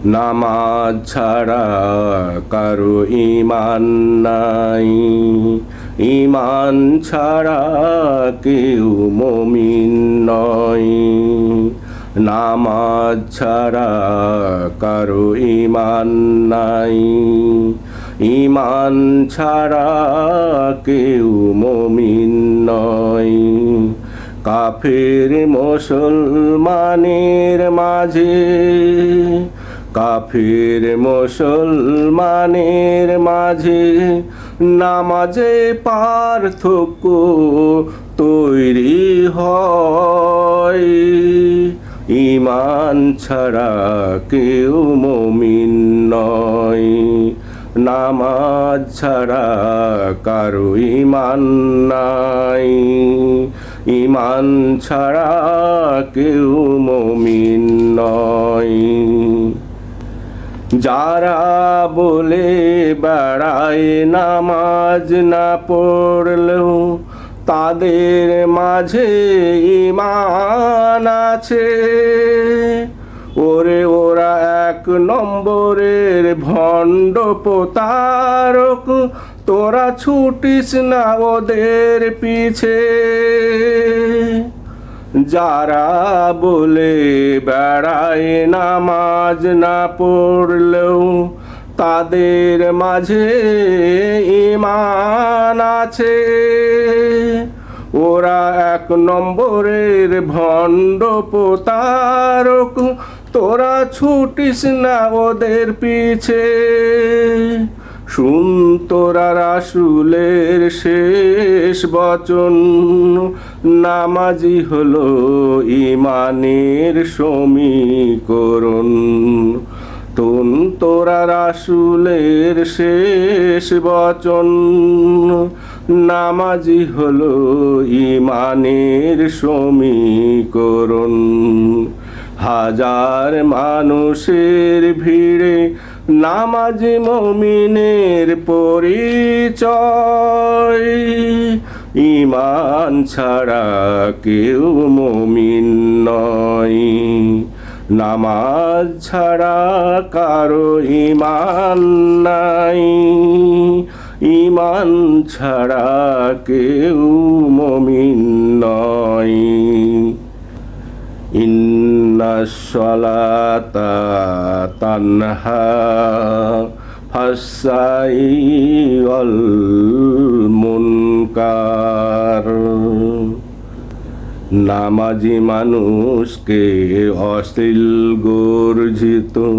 নামাজ ছাড়া কারো ঈমান নাই, ঈমান ছাড়া কেউ মুমিন নয়। নামাজ ছাড়া কারো ঈমান নাই, ঈমান ছাড়া কেউ মুমিন নয়। কাফের মুসলমানের মাঝে, কাফের মুসলমানের মাঝে নামাজে পার্থক্য তৈরি হয়। ঈমান ছাড়া কেউ মুমিন নয়, নামাজ ছাড়া কারো ঈমান নাই, ঈমান ছাড়া কেউ মুমিন নয়। যারা বলে বেড়ায় নামাজ না পড়লেও তাদের মাঝে ঈমান আছে, ওরে ওরা এক নম্বরের ভণ্ড প্রতারক, তোরা ছুটিস না ওদের পিছে। যারা বলে বেড়ায় নামাজ না পড়লেও তাদের মাঝে ঈমান আছে, ওরা এক নম্বরের ভণ্ড প্রতারক, তোরা ছুটিস না ওদের পিছে। শুন তোরা রাসূলের শেষ বচন, নামাজি হলো ঈমানের সমীকরণ। তোরা রাসূলের শেষ বচন, নামাজি হলো ঈমানের সমীকরণ। হাজার মানুষের ভিড়ে নামাজি মুমিনের পরিচয়, ঈমান ছাড়া কেউ মুমিন নয়, নামাজ ছাড়া কারো ঈমান নাই, ঈমান ছাড়া কেউ মুমিন নয়। ইন্নাস সালাতা তানহা ফাহশাই ওয়াল মুনকার। নামাজি মানুষকে অশ্লীল গর্জিত